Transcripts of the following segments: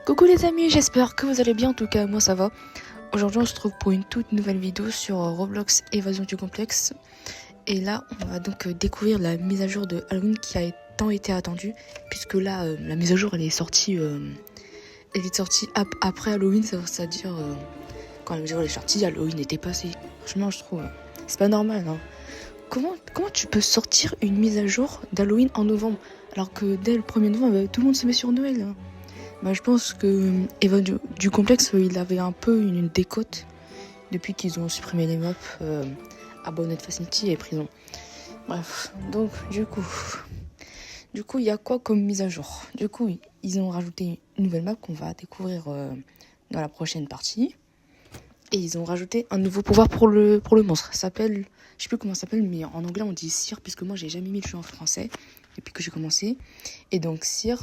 Coucou les amis, j'espère que vous allez bien, en tout cas moi ça va. Aujourd'hui on se retrouve pour une toute nouvelle vidéo sur Roblox Évasion du complexe. Et là on va donc découvrir la mise à jour de Halloween qui a tant été attendue. Puisque là la mise à jour elle est sortie, après Halloween, c'est-à-dire quand la mise à jour est sortie, Halloween était passé. Franchement je trouve, c'est pas normal hein. Comment tu peux sortir une mise à jour d'Halloween en novembre alors que dès le 1er novembre tout le monde se met sur Noël hein. Bah, je pense que Eva du complexe, il avait un peu une décote depuis qu'ils ont supprimé les maps Abonned Facility et prison. Bref, donc du coup, il y a quoi comme mise à jour? Du coup, ils ont rajouté une nouvelle map qu'on va découvrir dans la prochaine partie. Et ils ont rajouté un nouveau pouvoir pour le monstre. Ça s'appelle, je sais plus comment ça s'appelle, mais en anglais on dit Seer, puisque moi j'ai jamais mis le jeu en français depuis que j'ai commencé. Et donc Seer,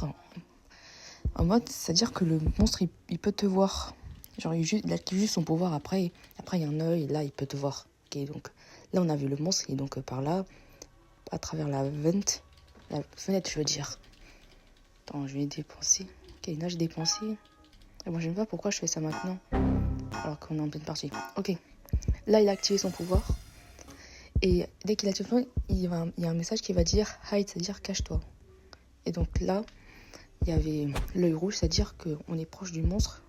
en mode, c'est-à-dire que le monstre, il peut te voir. Genre, il active juste son pouvoir après il y a un œil, et là, il peut te voir. Ok, donc là, on a vu le monstre, et donc par là, à travers la fenêtre, je veux dire. Attends, je vais dépenser. Ok, là, j'ai dépensé. Et moi, je ne sais pas pourquoi je fais ça maintenant, alors qu'on est en pleine partie. Ok, là, il a activé son pouvoir. Et dès qu'il active son pouvoir, il y a un message qui va dire hide, c'est-à-dire cache-toi. Et donc là, il y avait l'œil rouge, c'est-à-dire qu'on est proche du monstre.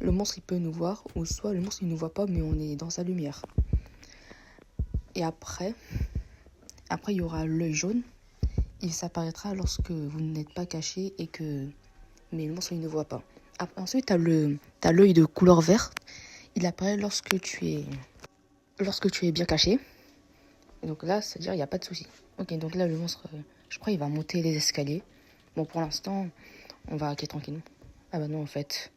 Le monstre, il peut nous voir, ou soit le monstre, il nous voit pas, mais on est dans sa lumière. Et après, il y aura l'œil jaune. Il s'apparaîtra lorsque vous n'êtes pas caché mais le monstre, il ne voit pas. Ensuite, t'as l'œil de couleur verte. Il apparaît lorsque tu es bien caché. Et donc là, c'est-à-dire, il n'y a pas de souci. Ok, donc là, le monstre, je crois, il va monter les escaliers. Bon, pour l'instant, on va hacker tranquillement. Ah bah non, en fait,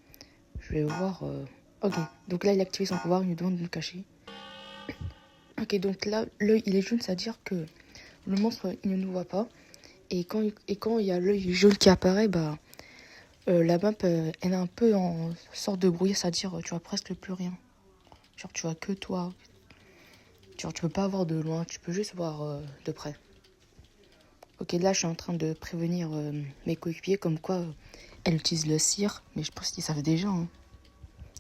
je vais voir... Ok, donc là, il a activé son pouvoir, il nous demande de nous cacher. Ok, donc là, l'œil, il est jaune, c'est-à-dire que le monstre, il ne nous voit pas. Et quand il y a l'œil jaune qui apparaît, bah, la map, elle est un peu en sorte de brouillard, c'est-à-dire tu vois presque plus rien. Genre, tu vois que toi. Genre, tu peux pas voir de loin, tu peux juste voir de près. Ok, là, je suis en train de prévenir mes coéquipiers comme quoi elle utilise le cire, mais je pense qu'ils savent déjà, hein.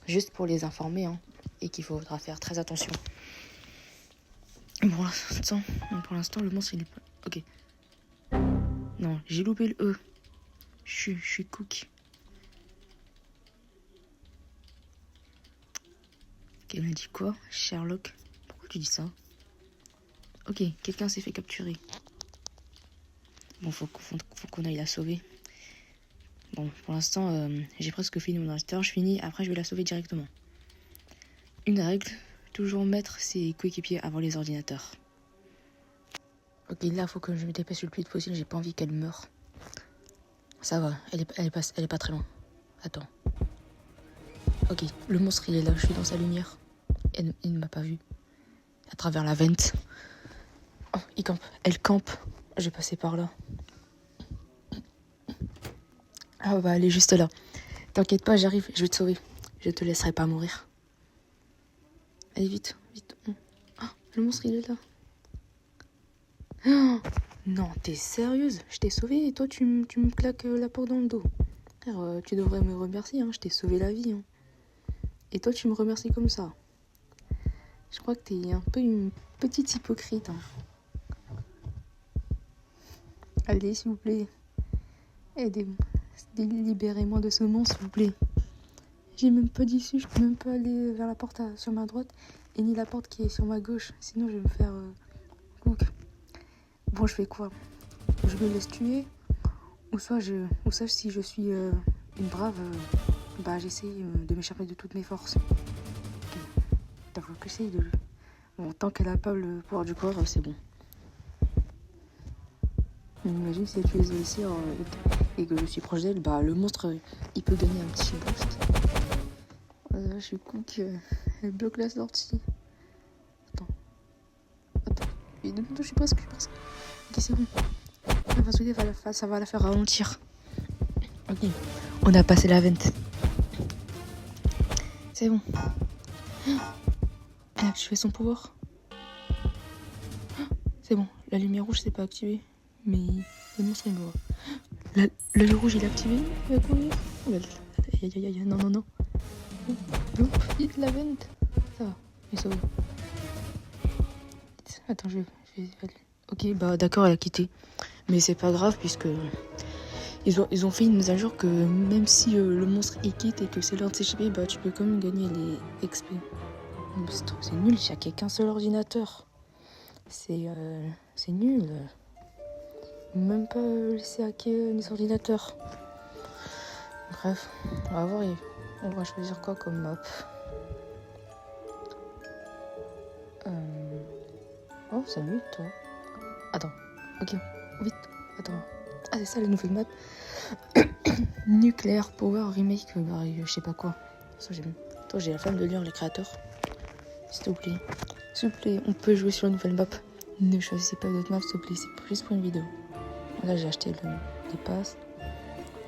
Juste pour les informer, hein, et qu'il faudra faire très attention. Pour l'instant, le monstre, il est pas... Ok. Non, j'ai loupé le E. Je suis cook. Ok, on a dit quoi? Sherlock. Pourquoi tu dis ça? Ok, quelqu'un s'est fait capturer. Bon, faut qu'on aille la sauver. Bon, pour l'instant, j'ai presque fini mon ordinateur. Je finis, après je vais la sauver directement. Une règle, toujours mettre ses coéquipiers avant les ordinateurs. Ok, là, faut que je me dépêche le plus vite possible. J'ai pas envie qu'elle meure. Ça va, elle est pas très loin. Attends. Ok, le monstre, il est là. Je suis dans sa lumière. Il ne m'a pas vu. À travers la vente. Oh, il campe. Elle campe. Je vais passer par là. Ah, bah, elle est juste là. T'inquiète pas, j'arrive. Je vais te sauver. Je te laisserai pas mourir. Allez, vite, vite. Ah, le monstre, il est là. Oh, non, t'es sérieuse? Je t'ai sauvé et toi, tu me claques la porte dans le dos. Frère, tu devrais me remercier, hein. Je t'ai sauvé la vie, hein. Et toi, tu me remercies comme ça. Je crois que t'es un peu une petite hypocrite, hein. Allez, s'il vous plaît. Libérez-moi de ce monstre, s'il vous plaît. J'ai même pas d'issue, je peux même pas aller vers la porte sur ma droite et ni la porte qui est sur ma gauche. Sinon, je vais me faire cook. Bon, je fais quoi? Je me laisse tuer ou soit si je suis une brave, bah j'essaye de m'échapper de toutes mes forces. Okay. Faut que j'essaye de... Bon, tant qu'elle a pas le pouvoir du corps, c'est bon. Imagine si elle utilise le cire et que je suis proche d'elle, bah le monstre, il peut donner un petit boost. Je suis cook, elle bloque la sortie. Attends. Et de je suis presque. Ok, c'est bon. Elle va sauter, ça va la faire ralentir. Ok. On a passé la vente. C'est bon. Elle a activé son pouvoir. C'est bon. La lumière rouge s'est pas activée. Mais le monstre, il me voit. L'œil rouge, il est activé. Il va courir. aïe, aïe, aïe, non, non, non. Non, la vente. Ça va, il est sauvé. Attends, je vais... Ok, bah d'accord, elle a quitté. Mais c'est pas grave puisque ils ont fait une mise à jour que même si le monstre il quitte et que c'est l'un de s'échapper, bah tu peux quand même gagner les XP. C'est nul, il n'y a qu'un seul ordinateur. C'est nul. Même pas laisser hacker les ordinateurs. Bref, on va voir. On va choisir quoi comme map. Oh, salut toi. Attends, ok, vite, attends. Ah, c'est ça la nouvelle map. Nuclear Power Remake, bah, je sais pas quoi. Ça, j'ai la flemme de lire les créateurs. S'il te plaît. S'il te plaît, on peut jouer sur une nouvelle map. Ne choisissez pas d'autres maps, s'il te plaît. C'est juste pour une vidéo. Là, j'ai acheté les passes.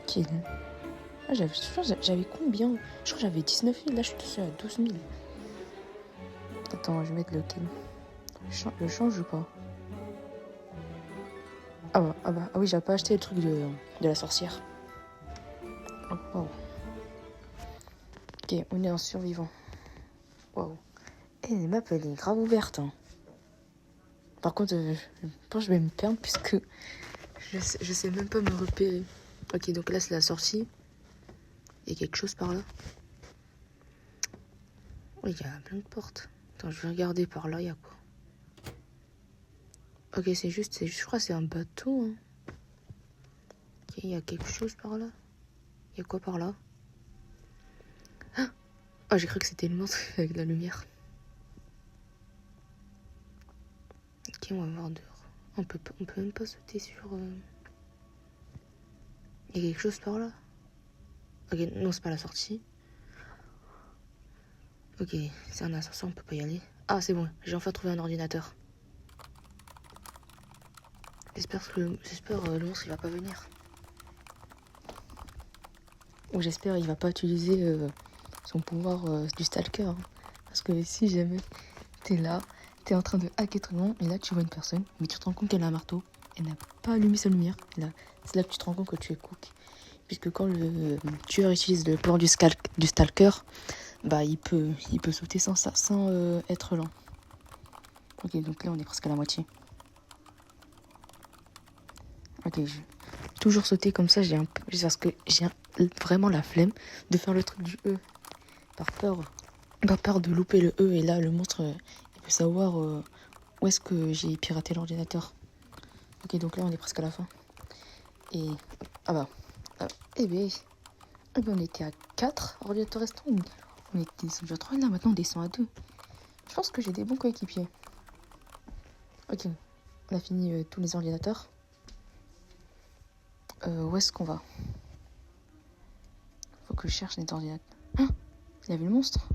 Kill. Ah, j'avais combien? Je crois que j'avais 19 000. Là, je suis tout seul à 12 000. Attends, je vais mettre lequel? Le change ou pas? Ah oui, j'ai pas acheté le truc de la sorcière. Oh, wow. Ok, on est en survivant. Waouh. Et les maps, elle est grave ouverte. Hein. Par contre, je pense que je vais me perdre puisque je sais même pas me repérer. Ok, donc là, c'est la sortie. Il y a quelque chose par là. Oui, il y a plein de portes. Attends, je vais regarder par là, il y a quoi? Ok, je crois que c'est un bateau. Hein. Ok, il y a quelque chose par là. Il y a quoi par là? Ah, j'ai cru que c'était le monstre avec la lumière. Ok, on va voir dehors. On peut même pas sauter sur... Il y a quelque chose par là. Ok, non, c'est pas la sortie. Ok, c'est un ascenseur, on peut pas y aller. Ah, c'est bon, j'ai enfin trouvé un ordinateur. J'espère que le monstre il va pas venir. Ou j'espère il va pas utiliser son pouvoir du stalker. Hein. Parce que si jamais t'es là, t'es en train de hacker tout le monde, et là tu vois une personne, mais tu te rends compte qu'elle a un marteau, elle n'a pas allumé sa lumière. C'est là que tu te rends compte que tu es cook. Puisque quand le tueur utilise le pouvoir du stalker, bah il peut sauter sans être lent. Ok, donc là on est presque à la moitié. Ok, je vais toujours sauter comme ça, parce que j'ai vraiment la flemme de faire le truc du E. Par peur de louper le E, et là le monstre il peut savoir où est-ce que j'ai piraté l'ordinateur. Ok, donc là on est presque à la fin. Et on était à 4 ordinateurs restants. On était déjà 3 là, maintenant on descend à 2. Je pense que j'ai des bons coéquipiers. Ok, on a fini tous les ordinateurs. Où est-ce qu'on va? Faut que je cherche les ordinateurs. Ah, il y avait le monstre?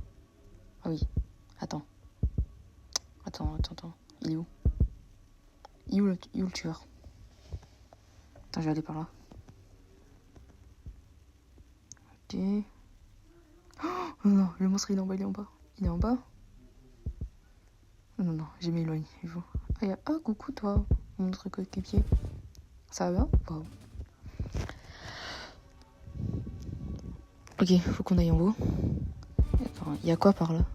Ah oui, attends. Il est où? Il est où le tueur? Attends, je vais aller par là. Ok. Oh non, le monstre il est en bas, Il est en bas? Non, j'ai m'éloigné. Ah, coucou toi, mon autre coéquipier. Ça va? Wow. Ok, faut qu'on aille en haut. Il y a quoi par là?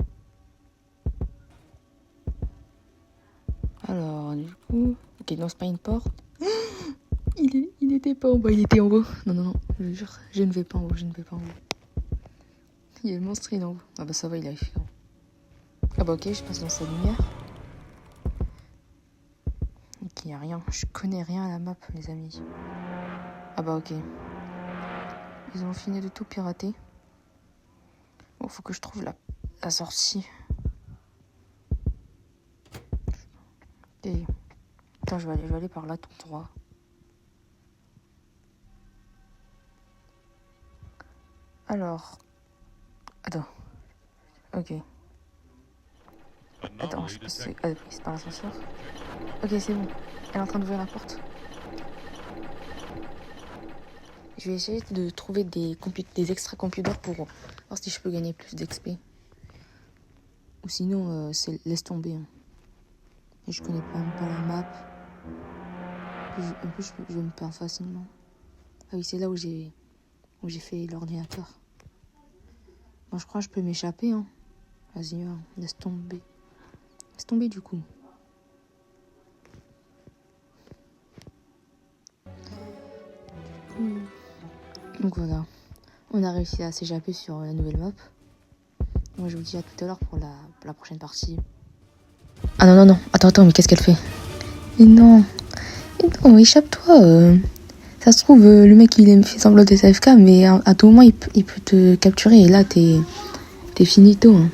Alors, du coup... Ok, non, c'est pas une porte. Il était pas en bas, il était en haut. Non, je jure, je ne vais pas en haut. Il y a le monstre, il est en haut. Ah bah ça va, il arrive. Ah bah ok, je passe dans sa lumière. Ok, y a rien. Je connais rien à la map, les amis. Ah bah ok. Ils ont fini de tout pirater. Bon, faut que je trouve la sortie. Ok. Attends, je vais aller par là tout droit. Alors... Attends. Ok. Attends, je pense que c'est pas l'ascenseur. Ok, c'est bon. Elle est en train d'ouvrir la porte. Je vais essayer de trouver des extra computers pour voir si je peux gagner plus d'XP. Ou sinon, laisse tomber. Hein. Et je connais même pas la map. En plus, je me perds facilement. Ah oui, c'est là où j'ai fait l'ordinateur. Bon, je crois que je peux m'échapper, hein. Vas-y, laisse tomber. Laisse tomber, du coup. Donc voilà, on a réussi à s'échapper sur la nouvelle map. Moi je vous dis à tout à l'heure pour la prochaine partie. Ah non, attends, mais qu'est-ce qu'elle fait? Mais non, échappe-toi. Ça se trouve, le mec il fait semblant d'être AFK, mais à tout moment il peut te capturer et là t'es finito. Hein.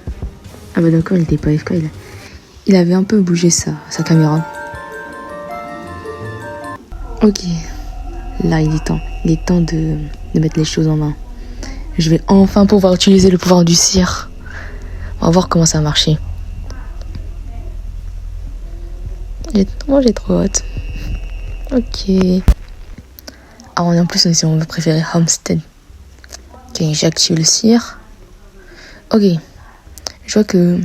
Ah bah d'accord, il était pas AFK, il avait un peu bougé sa caméra. Ok, là il est temps de mettre les choses en main. Je vais enfin pouvoir utiliser le pouvoir du cire. On va voir comment ça va marcher. Moi j'ai trop hâte. Ok. Ah, en plus on est sur mon préféré, Homestead. Ok, j'active le cire. Ok. Je vois que...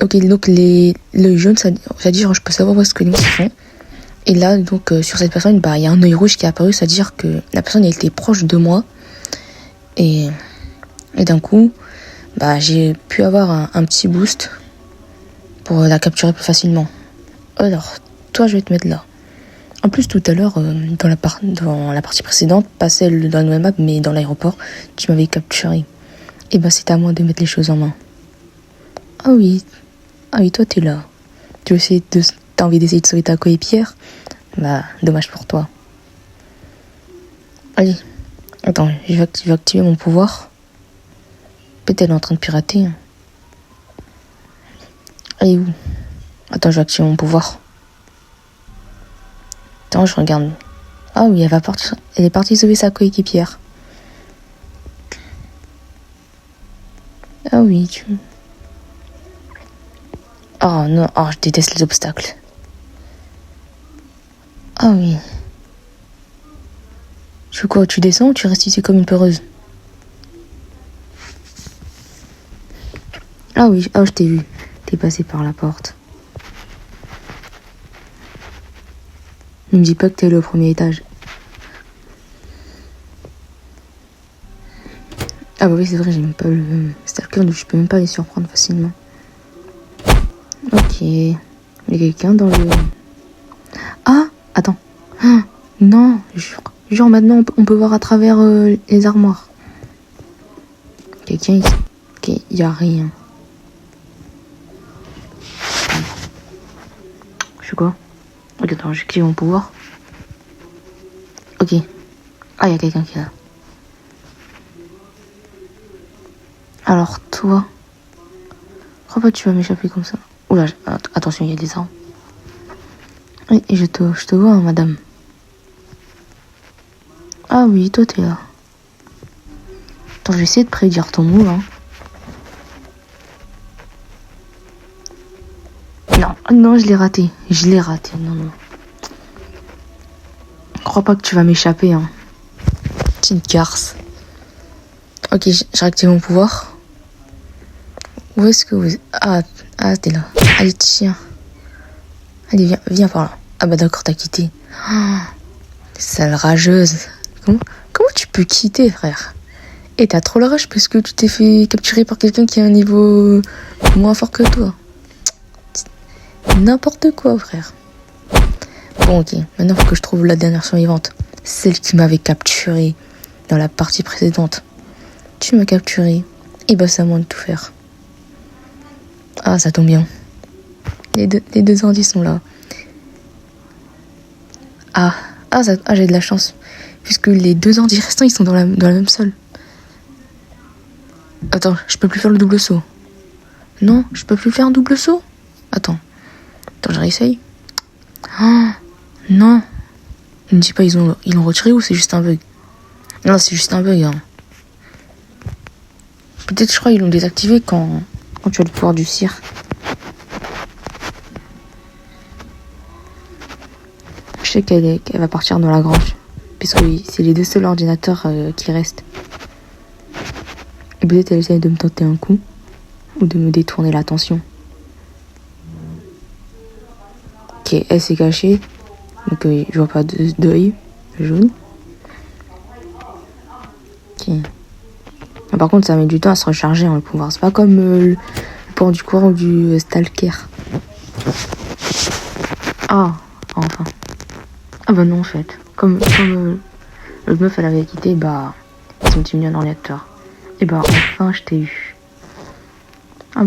Ok, donc l'œil jaune, c'est-à-dire je peux savoir où est-ce que les monstres sont. Et là, donc sur cette personne, il y a un œil rouge qui est apparu, c'est-à-dire que la personne elle était proche de moi. Et d'un coup, j'ai pu avoir un petit boost pour la capturer plus facilement. Alors, toi, je vais te mettre là. En plus, tout à l'heure, dans la partie précédente, pas celle dans la nouvelle map, mais dans l'aéroport, tu m'avais capturé. Et c'est à moi de mettre les choses en main. Ah oui, toi, t'es là. T'as envie d'essayer de sauver ta coéquipière? Dommage pour toi. Allez, attends, je vais activer mon pouvoir. Peut-être elle est en train de pirater. Elle est où? Attends, je vais activer mon pouvoir. Attends, je regarde. Ah oui, elle est partie sauver sa coéquipière. Ah oui, Oh non, je déteste les obstacles. Ah oui. Tu fais quoi? Tu descends ou tu restes ici comme une peureuse? Ah oui, je t'ai vu. T'es passé par la porte. Ne me dis pas que t'es allé au premier étage. Ah bah oui, c'est vrai, j'ai même pas le stalker, donc je peux même pas les surprendre facilement. Ok. Il y a quelqu'un dans le... Ah, attends. Ah, non, genre maintenant on peut voir à travers les armoires. Quelqu'un ici. Ok, il y a rien. Je fais quoi? Ok, attends, j'active mon pouvoir. Ok. Ah, il y a quelqu'un qui est là. Alors toi, je crois pas que tu vas m'échapper comme ça. Oula, attention, il y a des armes. Oui, je te vois, hein, madame. Ah oui, toi t'es là. Attends, je vais essayer de prédire ton move, hein. Non, je l'ai raté. Non. Je crois pas que tu vas m'échapper, hein. Petite garce. Ok, j'ai réactivé mon pouvoir. Où est-ce que vous... Ah, t'es là. Allez, tiens. Allez, viens par là. Ah bah d'accord, t'as quitté. Oh, sale rageuse. Comment tu peux quitter, frère? Et t'as trop la rage parce que tu t'es fait capturer par quelqu'un qui a un niveau moins fort que toi. N'importe quoi, frère. Bon, ok. Maintenant, il faut que je trouve la dernière survivante. Celle qui m'avait capturé dans la partie précédente. Tu m'as capturé. Et c'est à moi de tout faire. Ah, ça tombe bien. Les deux indices sont là. J'ai de la chance. Puisque les deux indices restants, ils sont dans la même salle. Attends, je peux plus faire le double saut. Non, je peux plus faire un double saut. Attends, je réessaye. Ah, non. Ne me dis pas, ils l'ont retiré ou c'est juste un bug? Non, c'est juste un bug. Hein. Peut-être, je crois, ils l'ont désactivé quand tu as le pouvoir du cire. Je sais qu'elle va partir dans la grange. Puisque c'est les deux seuls ordinateurs qui restent. Et peut-être elle essaye de me tenter un coup. Ou de me détourner l'attention. Ok, elle s'est cachée. Donc je vois pas d'œil jaune. Ok. Par contre, ça met du temps à se recharger, hein, le pouvoir. C'est pas comme le pouvoir du courant ou du stalker. Ah, enfin. Ah bah non, en fait. Comme le meuf, elle avait quitté, bah, ils ont diminué un ordinateur. Et bah, enfin, je t'ai eu. Ah,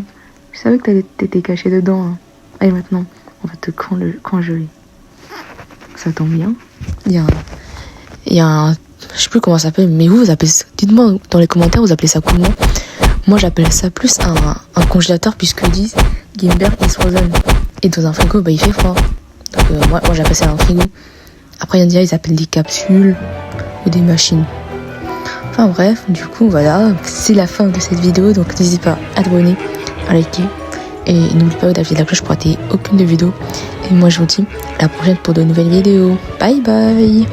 je savais que t'étais caché dedans. Hein. Allez, maintenant, on va te congeler. Ça tombe bien. Il y a un... Je sais plus comment ça s'appelle, mais vous appelez ça... Dites-moi dans les commentaires, vous appelez ça comment? Moi, j'appelle ça plus un congélateur, puisque disent Gimber is frozen. Et dans un frigo, bah, il fait froid. Donc, moi j'appelle ça un frigo. Après, il y en a ils appellent des capsules ou des machines. Enfin bref, du coup, voilà, c'est la fin de cette vidéo. Donc, n'hésitez pas à t'abonner, à liker. Et n'oubliez pas d'activer la cloche pour rater aucune de vidéos. Et moi, je vous dis à la prochaine pour de nouvelles vidéos. Bye bye!